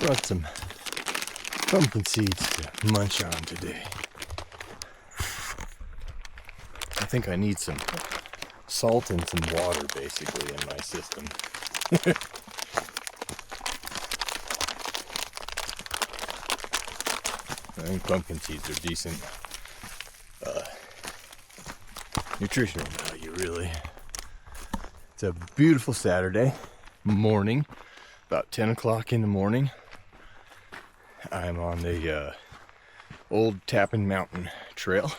Brought some pumpkin seeds to munch on today. I think I need some salt and some water basically in my system. I think pumpkin seeds are decent nutritional value, really. It's a beautiful Saturday morning, about 10 o'clock in the morning. I'm on the old Tappan Mountain Trail,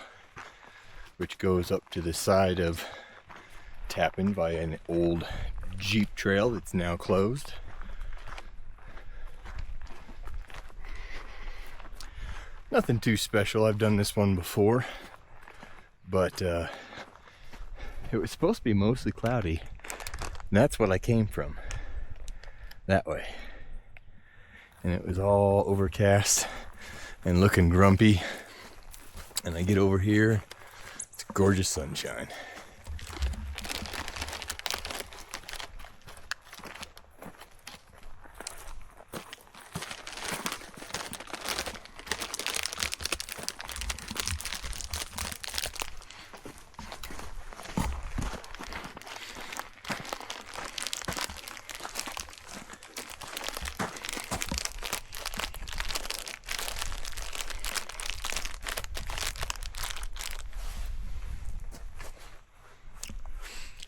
which goes up to the side of Tappan by an old Jeep trail that's now closed. Nothing too special. I've done this one before, but it was supposed to be mostly cloudy, and that's what I came from, that way. And it was all overcast and looking grumpy, and I get over here, it's gorgeous sunshine.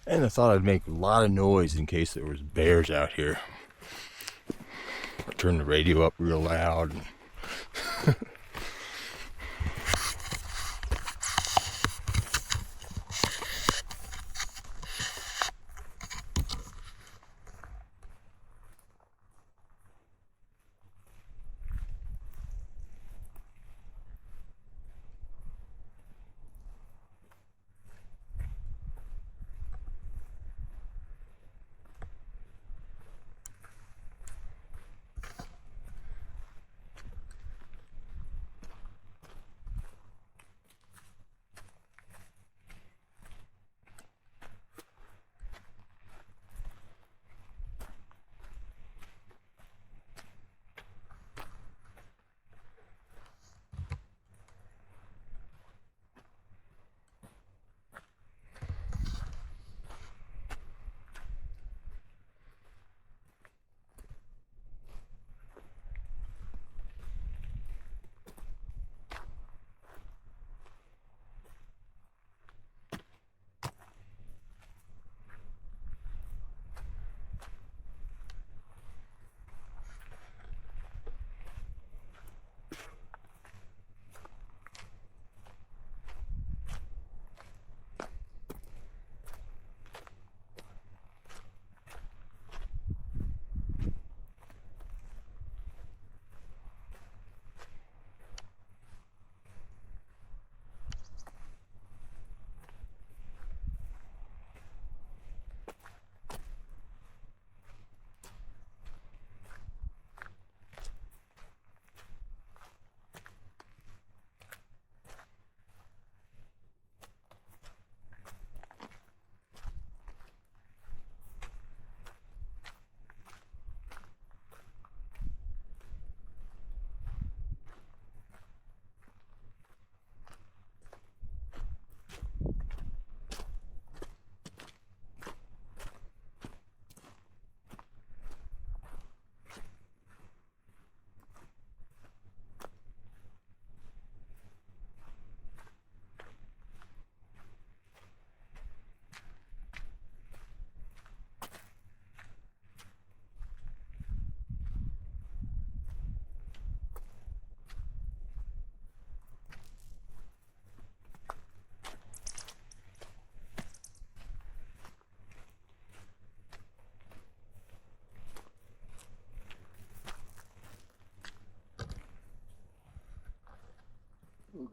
And I thought I'd make a lot of noise in case there was bears out here. I turned the radio up real loud.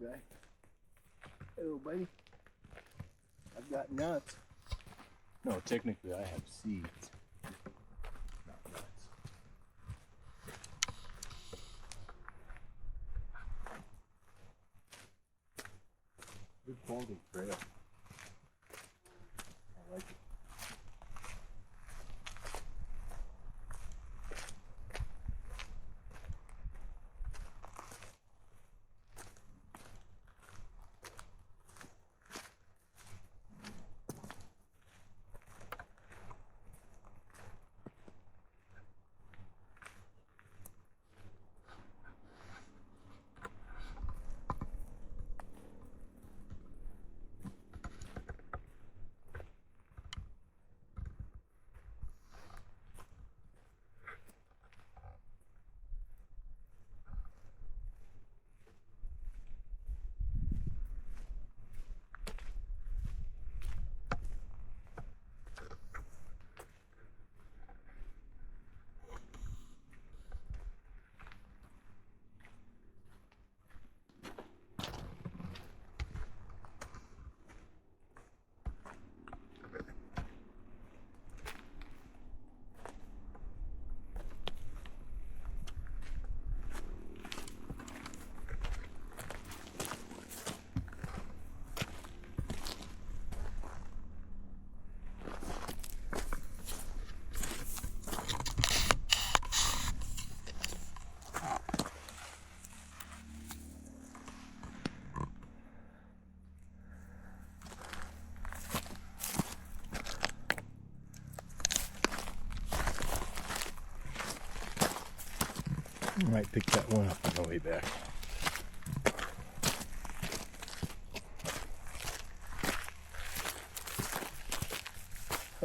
Okay. Hello, buddy. I've got nuts. No, technically I have seeds. Not nuts. Good quality trail. I like it. I might pick that one up on the way back.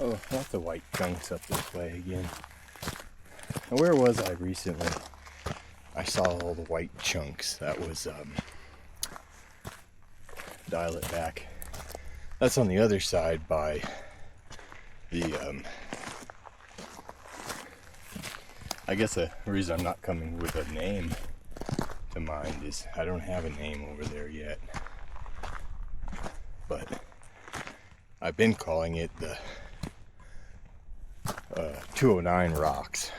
Oh, lots of white chunks up this way again. Now, where was I recently? I saw all the white chunks. That was, dial it back. That's on the other side by the, I guess the reason I'm not coming with a name to mind is I don't have a name over there yet. But I've been calling it the 209 rocks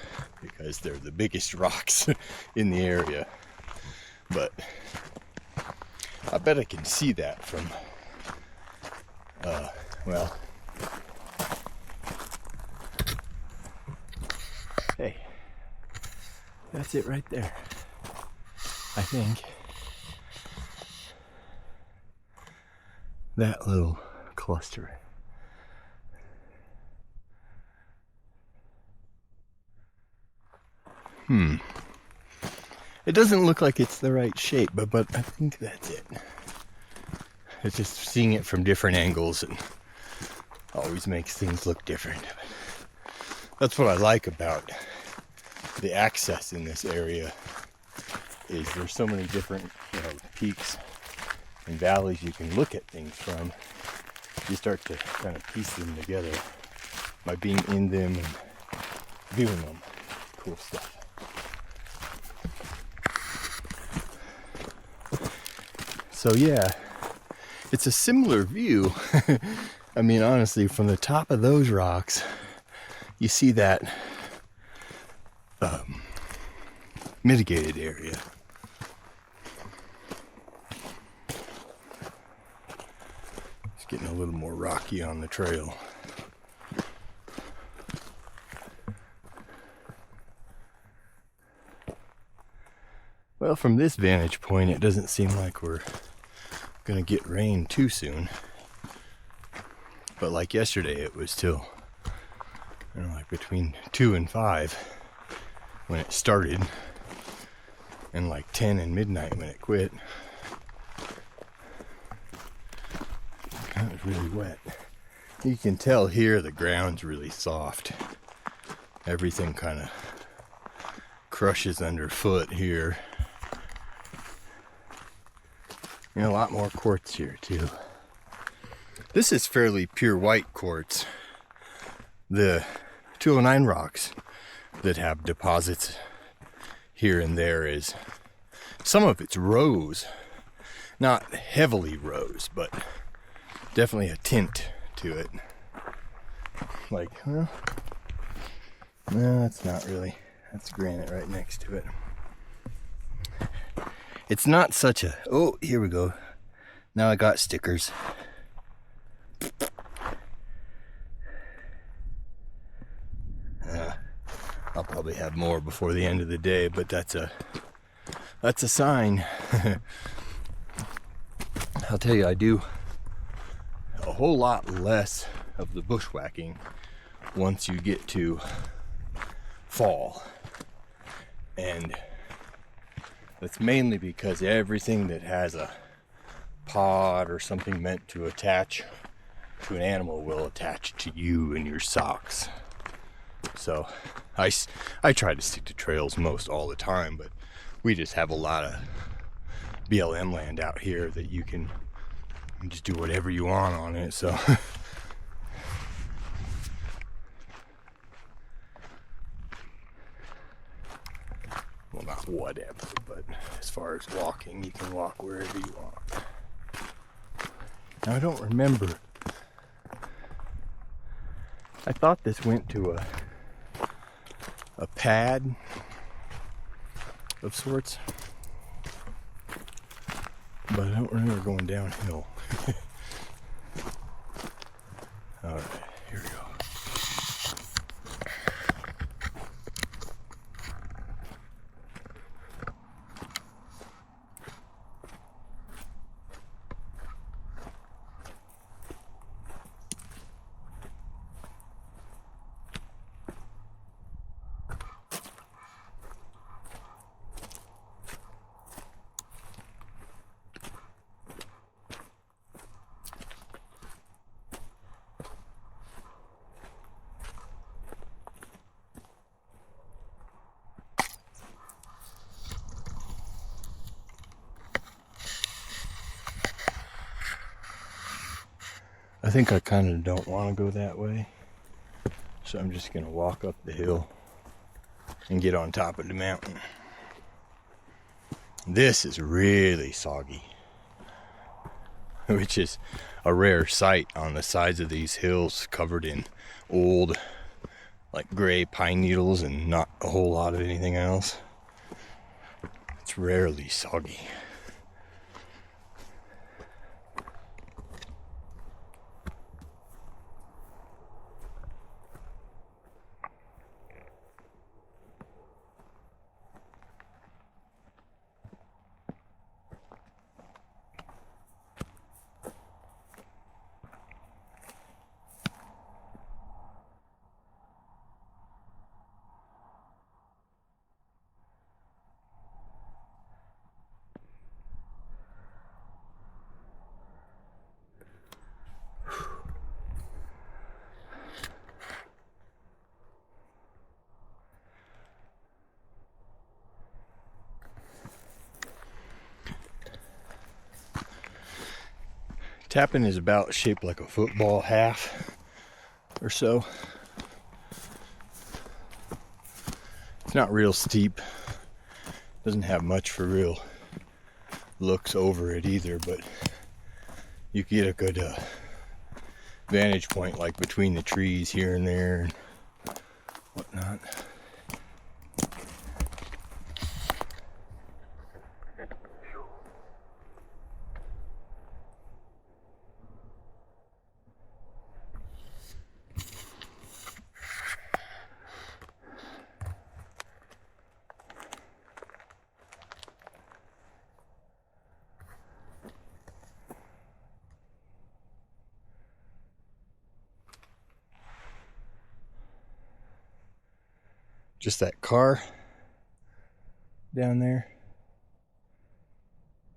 because they're the biggest rocks in the area. But I bet I can see that from, well, hey, that's it right there, I think. That little cluster. It doesn't look like it's the right shape, but I think that's it. It's just seeing it from different angles and always makes things look different. That's what I like about the access in this area, is there's so many different, peaks and valleys you can look at things from. You start to kind of piece them together by being in them and viewing them. Cool stuff. So yeah, it's a similar view. I mean, honestly, from the top of those rocks, you see that mitigated area. It's getting a little more rocky on the trail. Well, from this vantage point, it doesn't seem like we're gonna get rain too soon. But like yesterday, it was still, like between 2 and 5 when it started, and like 10 and midnight when it quit. That was really wet. You can tell here the ground's really soft. Everything kind of crushes underfoot here. And a lot more quartz here too. This is fairly pure white quartz. The 209 rocks that have deposits here and there is, some of it's rose. Not heavily rose, but definitely a tint to it. Like, well, no, that's not really. That's granite right next to it. It's not such a, oh, here we go. Now I got stickers. I'll probably have more before the end of the day, but that's a sign. I'll tell you, I do a whole lot less of the bushwhacking once you get to fall. And that's mainly because everything that has a pod or something meant to attach to an animal will attach to you and your socks. So I try to stick to trails most all the time, but we just have a lot of BLM land out here that you can just do whatever you want on it. So well, not whatever, but as far as walking, you can walk wherever you want. Now, I don't remember. I thought this went to a pad of sorts, but I don't remember going downhill. All right, here we go. I think I kind of don't want to go that way. So I'm just going to walk up the hill and get on top of the mountain. This is really soggy, which is a rare sight on the sides of these hills covered in old, like gray pine needles and not a whole lot of anything else. It's rarely soggy. Tappan is about shaped like a football half or so. It's not real steep. Doesn't have much for real looks over it either, but you get a good vantage point like between the trees here and there and whatnot. Just that car down there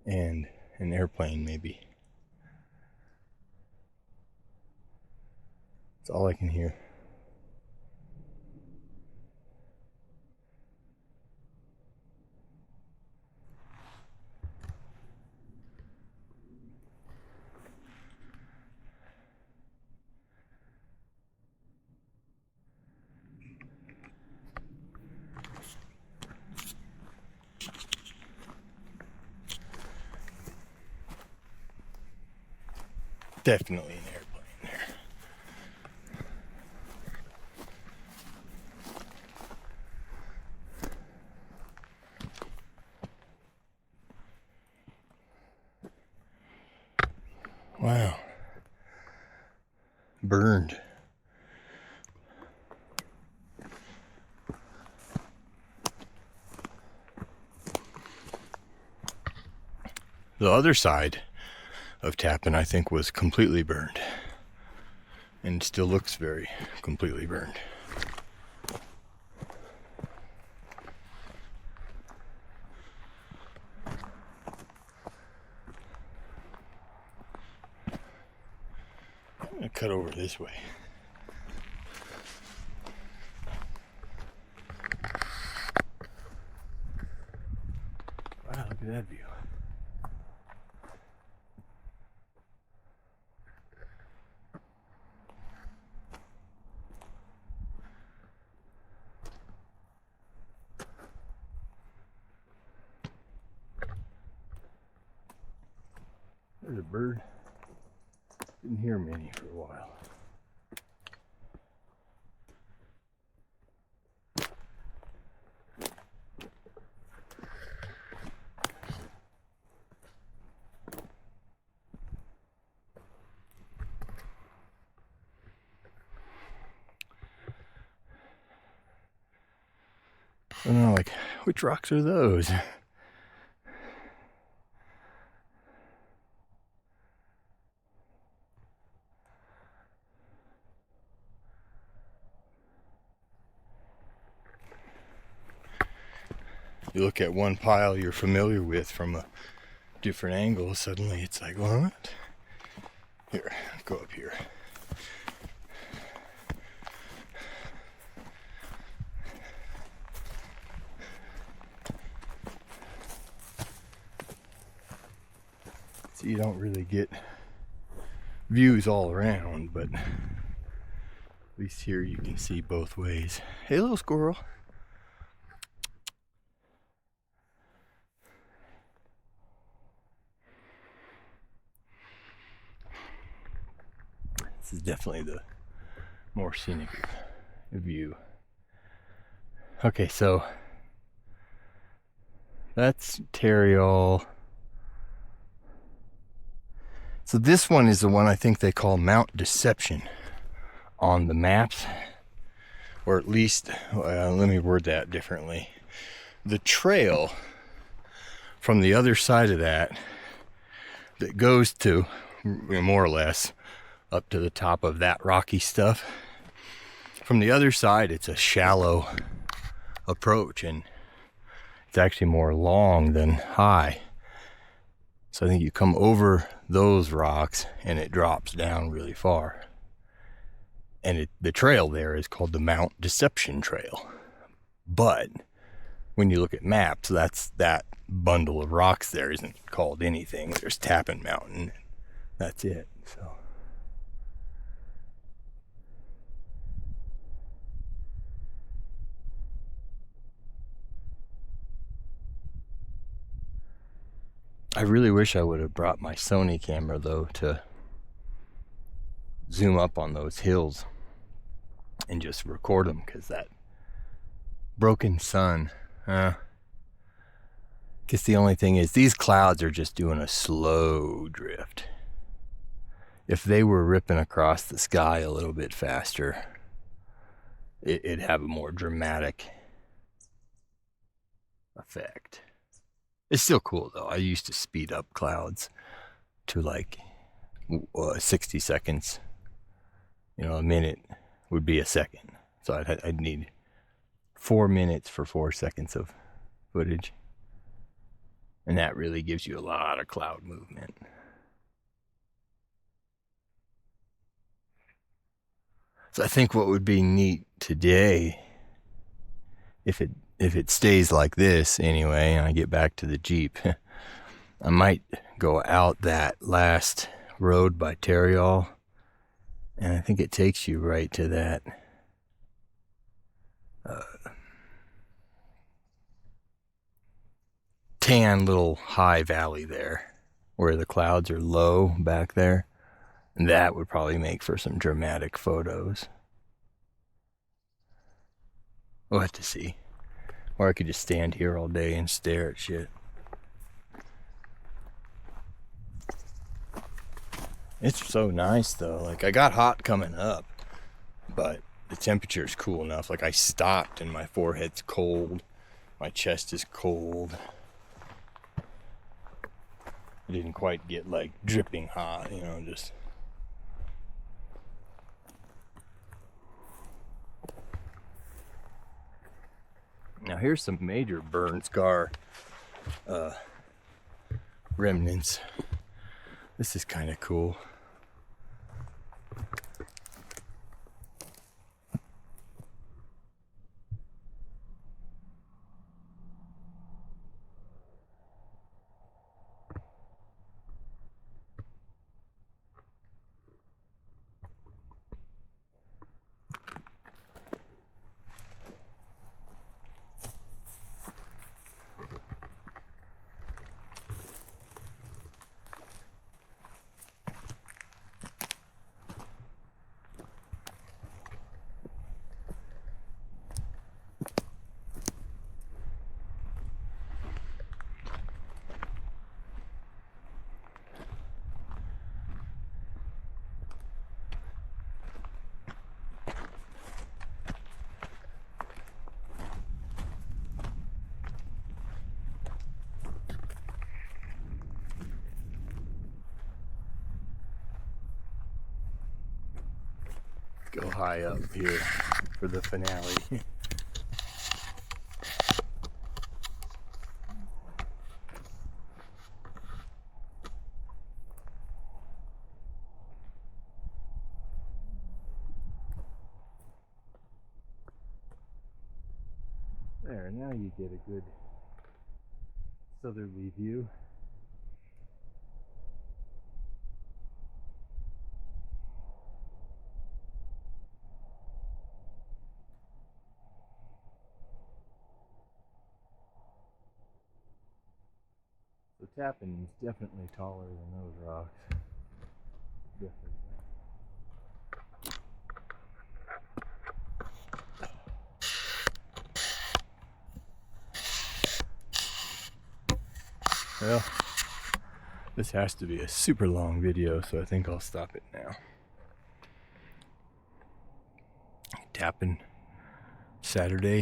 and an airplane maybe. That's all I can hear. Definitely an airplane there. Wow. Burned. The other side of Tappan, I think, was completely burned and still looks very completely burned. I'm gonna cut over this way. Wow, look at that view. There's a bird. Didn't hear many for a while. And I'm like, which rocks are those? You look at one pile you're familiar with from a different angle, suddenly it's like, what? Here, go up here. So you don't really get views all around, but at least here you can see both ways. Hey, little squirrel. This is definitely the more scenic view. Okay, so that's Terriol. So this one is the one I think they call Mount Deception on the maps, or at least, let me word that differently. The trail from the other side of that goes to, more or less, up to the top of that rocky stuff. From the other side, it's a shallow approach, and it's actually more long than high. So I think you come over those rocks and it drops down really far. And the trail there is called the Mount Deception Trail. But when you look at maps, that bundle of rocks there isn't called anything. There's Tappan Mountain. That's it. So I really wish I would have brought my Sony camera though to zoom up on those hills and just record them, because that broken sun, guess the only thing is these clouds are just doing a slow drift. If they were ripping across the sky a little bit faster, it'd have a more dramatic effect. It's still cool though. I used to speed up clouds to like 60 seconds. You know, a minute would be a second. So I'd need 4 minutes for 4 seconds of footage. And that really gives you a lot of cloud movement. So I think what would be neat today, if it stays like this anyway, and I get back to the Jeep, I might go out that last road by Terriol, and I think it takes you right to that tan little high valley there, where the clouds are low back there. And that would probably make for some dramatic photos. We'll have to see. Or I could just stand here all day and stare at shit. It's so nice though. Like, I got hot coming up, but the temperature's cool enough. Like, I stopped and my forehead's cold. My chest is cold. I didn't quite get like dripping hot, you know, just. Now here's some major burn scar remnants. This is kind of cool. Go high up here for the finale. There, now you get a good southerly view. Tappan is definitely taller than those rocks. Definitely. Well, this has to be a super long video, so I think I'll stop it now. Tappan, Saturday.